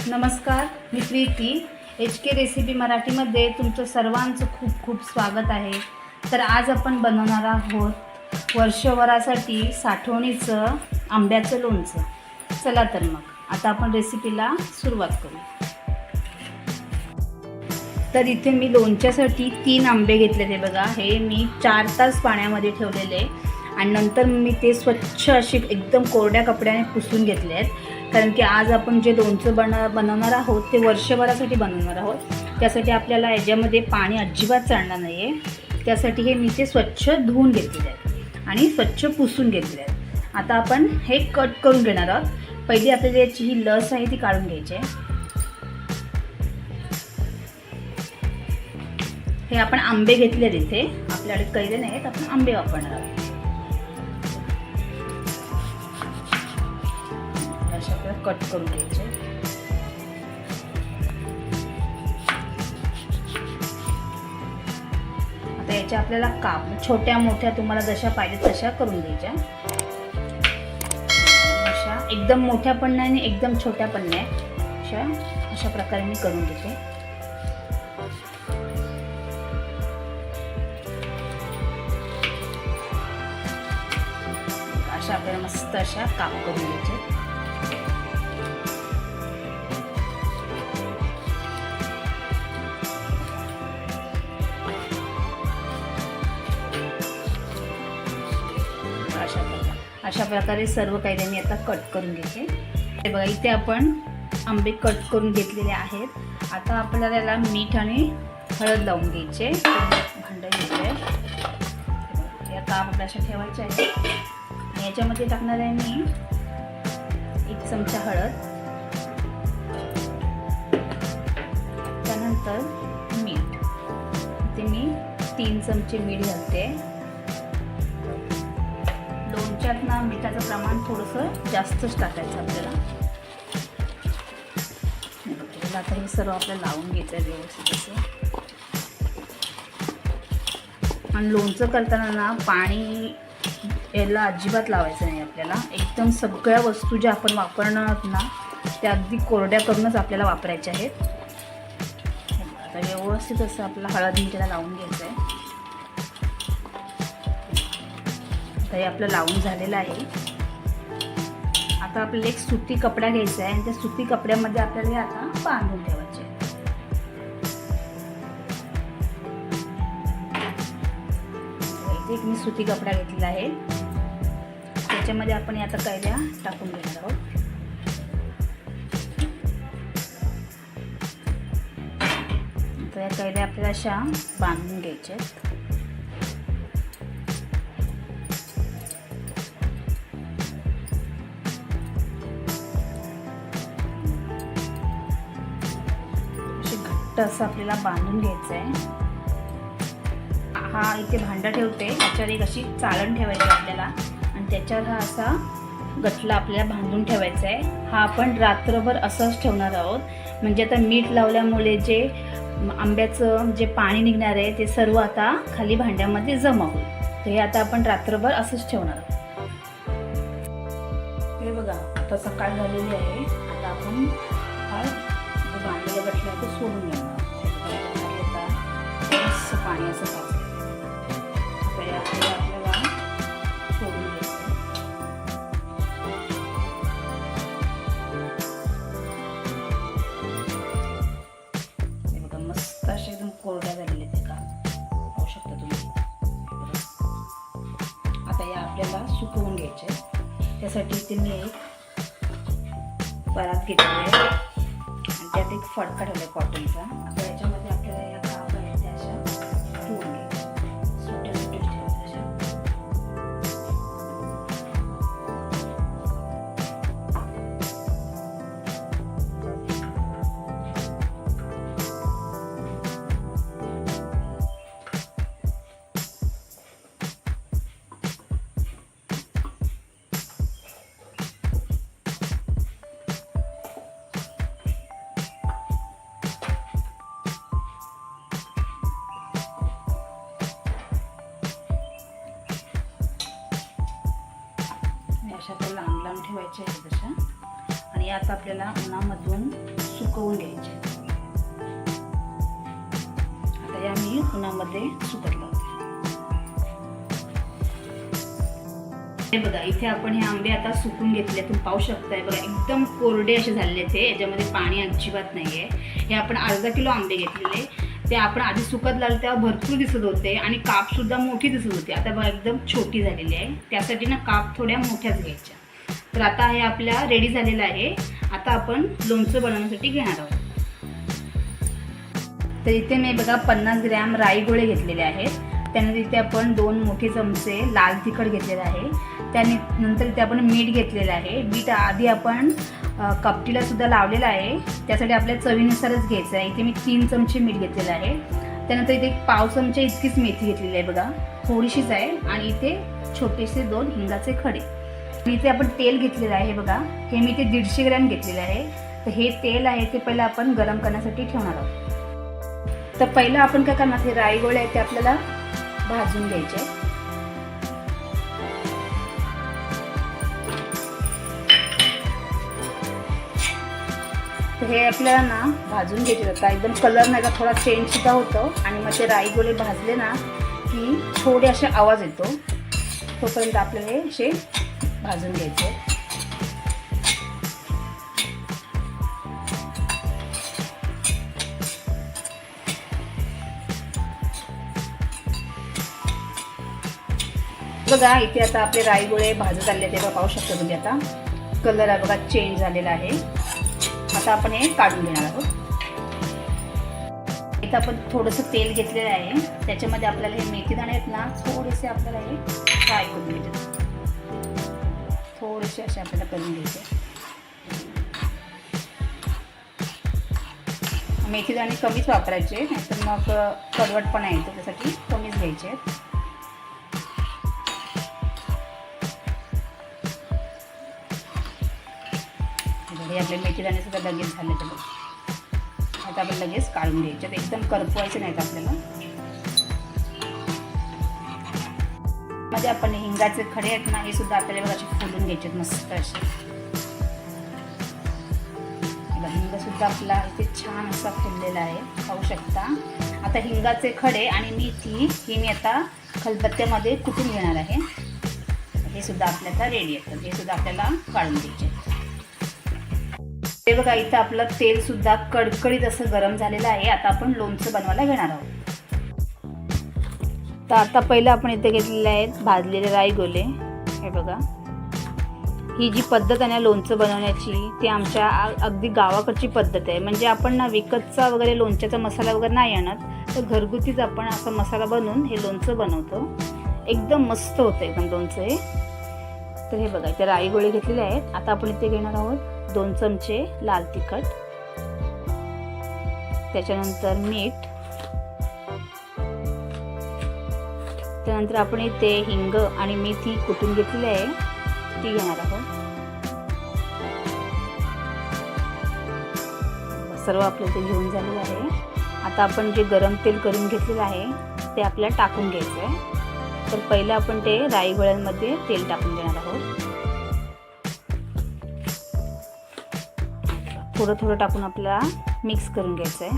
नमस्कार, मी Preeti. HK recipe मराठीमध्ये तुमचं सर्वांचं खूप खूप स्वागत आहे. तर आज आपण बनवणार आहोत वर्षभरासाठी साठवणीचं आंब्याचं लोणचं. चला तर मग आता आपण रेसिपीला सुरुवात करू. तर इथे मी लोणच्यासाठी 3 आंबे घेतले. ते बघा, हे मी 4 तास पाण्यामध्ये ठेवलेले आणि नंतर मी ते स्वच्छ असे एकदम कोरड्या कपड्याने पुसून घेतले आहेत. कारण की आज आपण जे लोणचं बनवणार आहोत ते वर्षभरासाठी बनवणार आहोत. त्यासाठी आपल्याला याच्यामध्ये पाणी अजिबात चालणार नाही आहे. त्यासाठी हे मी ते स्वच्छ धुवून घेतलेले आहेत आणि स्वच्छ पुसून घेतले आहेत. आता आपण हे कट करून घेणार आहोत. पहिली आपल्याला याची ही लस आहे ती काढून घ्यायची आहे. हे आपण आंबे घेतले तिथे, आपल्याकडे कैरे नाही आहेत, आपण आंबे वापरणार आहोत. अशा प्रकारे कट करून घ्यायचे. आता याच्या आपल्याला काप छोट्या मोठ्या तुम्हाला जशा पाहिजे तशा करून घ्यायच्या. अशा एकदम मोठ्या पण नाही आणि एकदम छोट्या पण नाही, अशा प्रकारे मी करून घेते. अशा आपल्याला मस्त अशा काप करून घ्यायचे. अशा प्रकारे सर्व कैऱ्यांनी आता कट करून घ्यायचे. हे बघा, इथे आपण आंबे कट करून घेतलेले आहेत. आता आपल्याला याला मीठ आणि हळद लावून घ्यायचे. भांडं घ्यायचे, या काप आपल्याला ठेवायचे आहे आणि याच्यामध्ये टाकणार आहे मी 1 चमचा हळद, त्यानंतर मीठ. इथे मी 3 चमचे मीठ घालते. लोणच्यात ना मिठाचं प्रमाण थोडंसं जास्तच टाकायचं आपल्याला. आता हे सर्व आपल्याला लावून घ्यायचं आहे व्यवस्थित असं. आणि लोणचं करताना ना पाणी याला अजिबात लावायचं नाही आपल्याला. एकदम सगळ्या वस्तू ज्या आपण वापरणार आहोत ना त्या अगदी कोरड्या करूनच आपल्याला वापरायच्या आहेत. आता व्यवस्थित असं आपल्याला हळद मिठाला लावून घ्यायचं आहे. तर हे आपलं लावून झालेलं आहे. आता आपल्याला एक सुती कपडा घ्यायचा आहे आणि त्या सुती कपड्यामध्ये आपल्याला हे आता बांधून ठेवायचे. इथे एक मी सुती कपडा घेतलेला आहे, त्याच्यामध्ये आपण आता कैऱ्या टाकून घेणार आहोत. तर या कैऱ्या आपल्याला अशा बांधून घ्यायच्या आहेत. असं आपल्याला बांधून घ्यायचं आहे. हा इथे भांडा ठेवते, त्याच्यावर एक अशी चाळण ठेवायची आपल्याला आणि त्याच्यावर हा असा गठला आपल्याला बांधून ठेवायचा आहे. हा आपण रात्रभर असंच ठेवणार आहोत. म्हणजे आता मीठ लावल्यामुळे जे आंब्याचं जे पाणी निघणार आहे ते सर्व आता खाली भांड्यामध्ये जमा होईल. तर हे आता आपण रात्रभर असंच ठेवणार आहोत. हे बघा, आता सकाळ झालेली आहे. आता आपण हा जो बांधलेला गठला आहे तो सोडून घेणार. पाणी असं पाहिजे आपल्याला सोडून घ्यायचं. हे बघा, मस्त असे एकदम कोरड्या झालेले ते का पाहू शकता तुम्ही. आता या आपल्याला सुकवून घ्यायचे. त्यासाठी इथे मी एक परात घेतली आहे आणि त्यात एक फडका ठेवला आहे कॉटनचा. आता याच्यामध्ये आपल्याला या काप आहेत त्या अशा ठेवून घ्यायच्या. सुट्या सुट्या ठेवायच्या. अशा त्या लांब लांब ठेवायच्या आहेत तशा. आणि आता आपल्याला उन्हामधून सुकवून घ्यायचे. आता या मी उन्हामध्ये सुकत लावते. हे बघा इथे आपण हे आंबे आता सुकून घेतले. तुम्ही पाहू शकताय बघा एकदम कोरडे असे झालेले ते, याच्यामध्ये पाणी अजिबात नाहीये. हे आपण अर्धा किलो आंबे घेतलेले, ते आपण आधी सुकत लावले तेव्हा भरपूर दिसत होते आणि काप सुद्धा मोठी दिसत होती. आता बघा एकदम छोटी झालेली आहे, त्यासाठी ना काप थोड्या मोठ्याच घ्यायच्या. तर आता हे आपल्या रेडी झालेलं आहे. आता आपण लोणचं बनवण्यासाठी घेणार आहोत. तर इथे मी बघा 50 ग्रॅम राई गोळे घेतलेले आहेत. त्यानंतर इथे आपण 2 मोठे चमचे लाल तिखट घेतलेलं आहे. त्यानंतर इथे आपण मीठ घेतलेलं आहे. मीठ आधी आपण कपटीला सुद्धा लावलेलं आहे, त्यासाठी आपल्या चवीनुसारच घ्यायचं आहे. इथे मी 3 चमचे मीठ घेतलेलं आहे. त्यानंतर इथे 1 चमचा इतकीच मेथी घेतलेली आहे बघा, थोडीशीच आहे. आणि इथे छोटेसे 2 हिंगाचे खडे. आणि इथे आपण तेल घेतलेलं आहे बघा, हे मी इथे 150 ग्रॅम घेतलेलं आहे. तर हे तेल आहे ते पहिलं आपण गरम करण्यासाठी ठेवणार आहोत. तर पहिलं आपण काय करणार, हे राई गोळे आहेत ते आपल्याला भाजून घ्यायचे. हे आपल्याला ना भाजून घ्यायचे जातात. एकदम कलर नाही का थोडा चेंज सुद्धा होतो. आणि मग ते राई गोळे भाजले ना की थोडे असे आवाज येतो, तोपर्यंत आपल्याला हे असे भाजून घ्यायचे. बघा इथे आता आपले राई गोळे भाजत आले ते पाहू शकता तुम्ही. आता कलर आहे बघा चेंज झालेला आहे. आता आपण हे काढून घेणार आहोत. इथं आपण थोडंसं तेल घेतलेलं आहे, त्याच्यामध्ये आपल्याला हे मेथी दाणे आहेत ना थोडेसे आपल्याला हे फ्राय करून घ्यायचे. थोडेसे असे आपल्याला करून घ्यायचे. मेथी दाणे कमीच वापरायचे, नाहीतर मग कडवटपणा येतो, त्यासाठी कमीच घ्यायचे. हे आपले मेथी दाणे सुद्धा लगेच झाले. तर आता आपण लगेच काढून घ्यायचे. एकदम करपवायचे नाहीत आपल्याला. मध्ये आपण हिंगाचे खडे आहेत ना, हे सुद्धा आपल्याला बघा असे फुलून घ्यायचे मस्त असे. हिंग सुद्धा आपला इथे छान असा फुललेला आहे, पाहू शकता. आता हिंगाचे खडे आणि मेथी ही मी आता खलबत्त्यामध्ये कुटून घेणार आहे. हे सुद्धा आपल्या आता रेडी आहे. हे सुद्धा आपल्याला काढून घ्यायचे. हे बघा इथं आपलं तेल सुद्धा कडकडीत असं गरम झालेलं आहे. आता आपण लोणचं बनवायला घेणार आहोत. तर आता पहिलं आपण इथे घेतलेले आहेत भाजलेले राई गोळे. हे बघा ही जी पद्धत आहे ना लोणचं बनवण्याची, ती आमच्या अगदी गावाकडची पद्धत आहे. म्हणजे आपण ना विकतचा वगैरे लोणच्याचा मसाला वगैरे नाही आणत, तर घरगुतीच आपण असा मसाला बनवून हे लोणचं बनवतो. एकदम मस्त होतं एकदम लोणचं हे. तर हे बघा इथे राई गोळे घेतलेले आहेत. आता आपण इथे घेणार आहोत 2 चमचे लाल तिखट, त्याच्यानंतर मीठ, त्यानंतर आपण इथे हिंग आणि मेथी कुटून घेतलेली आहे ती घेणार आहोत. सर्व आपलं ते घेऊन झालेलं आहे. आता आपण जे गरम तेल करून घेतलेलं आहे ते आपल्याला टाकून घ्यायचं आहे. तर पहिलं आपण ते राई गोळ्यांमध्ये तेल टाकून घेणार आहोत. थोडं थोडं टाकून आपल्याला मिक्स करून घ्यायचं आहे.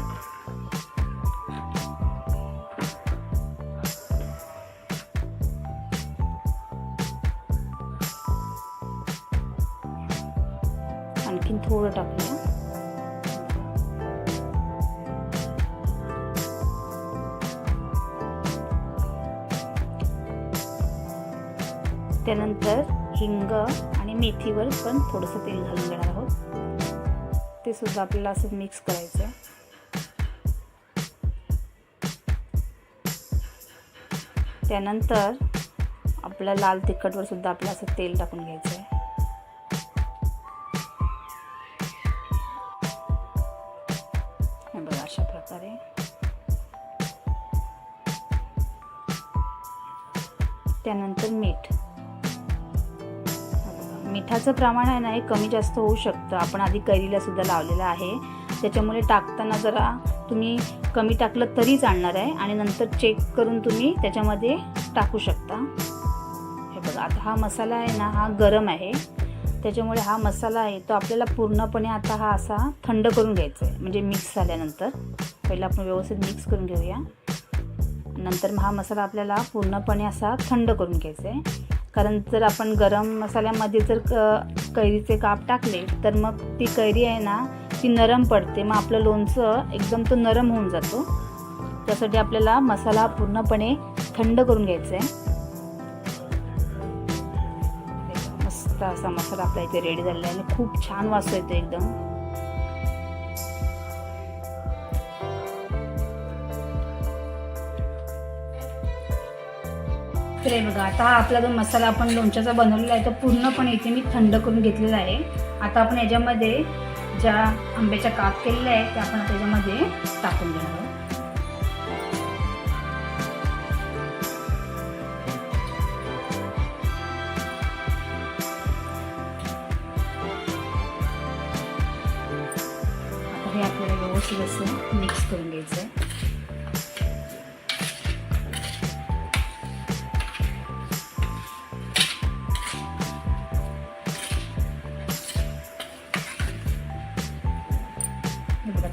आणखीन थोडं टाकूया. त्यानंतर हिंग आणि मेथीवर पण थोडंसं तेल घालून घेणार आहोत. ते सुद्धा आपल्याला असं मिक्स करायचं आहे. त्यानंतर आपल्या लाल तिखटवर सुद्धा आपल्याला असं तेल टाकून घ्यायचं आहे. हे बघा अशा प्रकारे. त्यानंतर मीठ. मिठाचं प्रमाण आहे ना हे कमी जास्त होऊ शकतं. आपण आधी कैरीला सुद्धा लावलेलं आहे, त्याच्यामुळे टाकताना जरा तुम्ही कमी टाकलं तरी चालणार आहे आणि नंतर चेक करून तुम्ही त्याच्यामध्ये टाकू शकता. हे बघा आता हा मसाला आहे ना हा गरम आहे, त्याच्यामुळे हा मसाला आहे तो आपल्याला पूर्णपणे आता हा असा थंड करून घ्यायचा आहे. म्हणजे मिक्स झाल्यानंतर पहिला आपण व्यवस्थित मिक्स करून घेऊया. नंतर हा मसाला आपल्याला पूर्णपणे असा थंड करून घ्यायचा आहे. कारण जर आपण गरम मसाल्यामध्ये जर कैरीचे काप टाकले तर मग ती कैरी आहे ना ती नरम पडते, मग आपलं लोणचं एकदम तो नरम होऊन जातो. त्यासाठी आपल्याला मसाला पूर्णपणे थंड करून घ्यायचा आहे. मस्त असा मसाला आपला इथे रेडी झालेला आहे आणि खूप छान वास येतो एकदम. तर हे बघा, आता हा आपला जो मसाला आपण लोणच्याचा बनवलेला आहे तो पूर्णपणे इथे मी थंड करून घेतलेला आहे. आता आपण याच्यामध्ये ज्या आंब्याच्या काप केलेल्या आहेत त्या आपण त्याच्यामध्ये टाकून घेणार आहोत. आता हे आपल्याला व्यवस्थित असं मिक्स करून घ्यायचं आहे.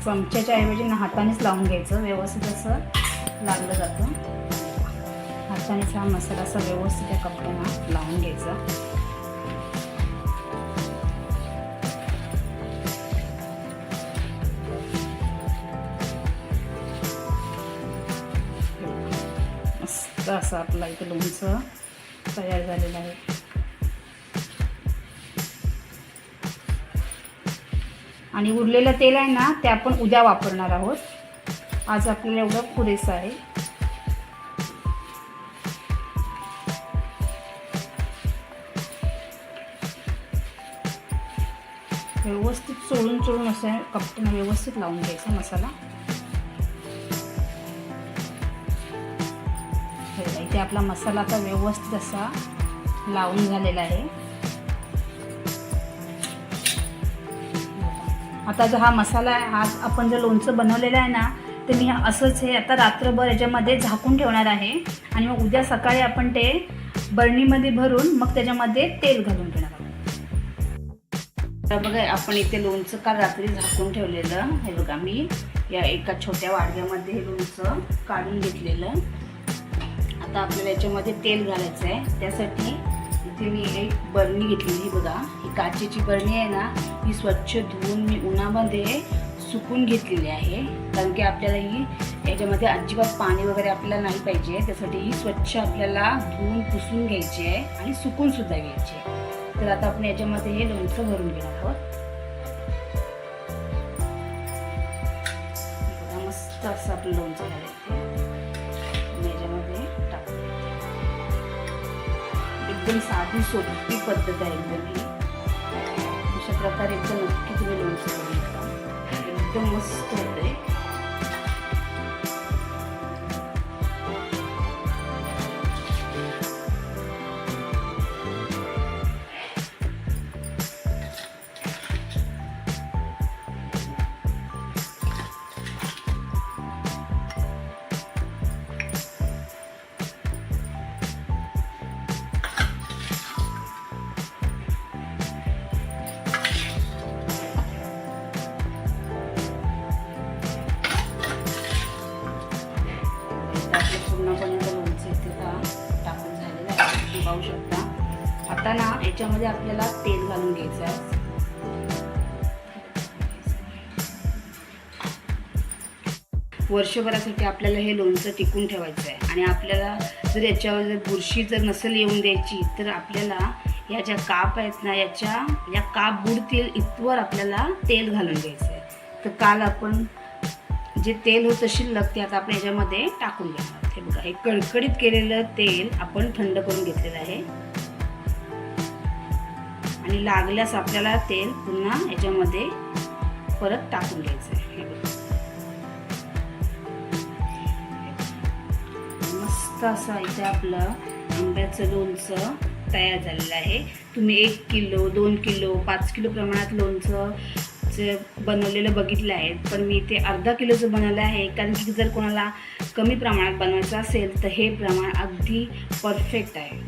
चमच्याच्या ऐवजी ना हातानेच लावून घ्यायचं, व्यवस्थित असं लागलं जातं. हातानेच हा मसाला असा व्यवस्थित त्या कपड्यांना लावून घ्यायचा. मस्त असं आपलं इथे लोणचं तयार झालेलं आहे. आणि उरलेलं तेल आहे ना ते आपण उद्या वापरणार आहोत. आज आपल्याला एवढं पुरेसं आहे. व्यवस्थित चोळून असं कपड्यांना व्यवस्थित लावून घ्यायचा मसाला. इथे आपला मसाला आता व्यवस्थित असा लावून झालेला आहे. आता जो हा मसाला आहे, हा आपण जर लोणचं बनवलेलं आहे ना तर मी असंच हे आता रात्रभर याच्यामध्ये झाकून ठेवणार आहे. आणि मग उद्या सकाळी आपण ते बरणीमध्ये भरून मग त्याच्यामध्ये तेल घालून घेणार आहोत. तर बघा, आपण इथे लोणचं काल रात्री झाकून ठेवलेलं. हे बघा, मी या एका छोट्या वाडग्यामध्ये हे लोणचं काढून घेतलेलं. आता आपल्याला याच्यामध्ये तेल घालायचं आहे. त्यासाठी इथे मी एक बरणी घेतलेली. बघा, ही काचेची बरणी आहे ना, ही स्वच्छ धुवून मी उन्हामध्ये सुकून घेतलेली आहे. कारण की आपल्याला ही याच्यामध्ये अजिबात पाणी वगैरे आपल्याला नाही पाहिजे. त्यासाठी ही स्वच्छ आपल्याला धुवून पुसून घ्यायची आहे आणि सुकून सुद्धा घ्यायची आहे. तर आता आपण याच्यामध्ये हे लोणचं भरून घेणार आहोत. मस्त असं आपलं लोणचं घालायचं याच्यामध्ये टाकून. एकदम साधी सोपी पद्धत आहे एकदम ही. अशा प्रकारे एकदम नक्की तुम्ही लोणचं करून खा, एकदम मस्त होते. पूर्णपणे लोणचं इथे टाकून झालेलं आहे, तुम्ही पाहू शकता. आता ना याच्यामध्ये आपल्याला तेल घालून घ्यायचं आहे. वर्षभरासाठी आपल्याला हे लोणचं टिकून ठेवायचं आहे. आणि आपल्याला जर याच्यावर जर बुरशी जर नसेल येऊन द्यायची तर आपल्याला या ज्या काप आहेत ना या काप बुडतील इतवर आपल्याला तेल घालून घ्यायचं आहे. तर काल आपण जे तेल होतं शिल्लक ते आता आपण याच्यामध्ये टाकून घेणार. हे बघा, हे कडकडीत केलेलं तेल आपण थंड करून घेतलेलं आहे. आणि लागल्यास आपल्याला तेल पुन्हा याच्यामध्ये परत टाकून घ्यायचं आहे. मस्त असं इथे आपलं आंब्याचं लोणचं तयार झालेलं आहे. तुम्ही 1 किलो 2 किलो 5 किलो प्रमाणात लोणचं बनवलेलं बघितलं आहे, पण मी ते अर्धा किलोचं बनवलं आहे. कारण की जर कोणाला कमी प्रमाणात बनवायचं असेल तर हे प्रमाण अगदी परफेक्ट आहे.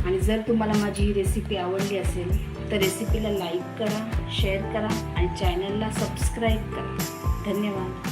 आणि जर तुम्हाला माझी ही रेसिपी आवडली असेल तर रेसिपीला लाईक करा, शेअर करा आणि चॅनलला सबस्क्राईब करा. धन्यवाद.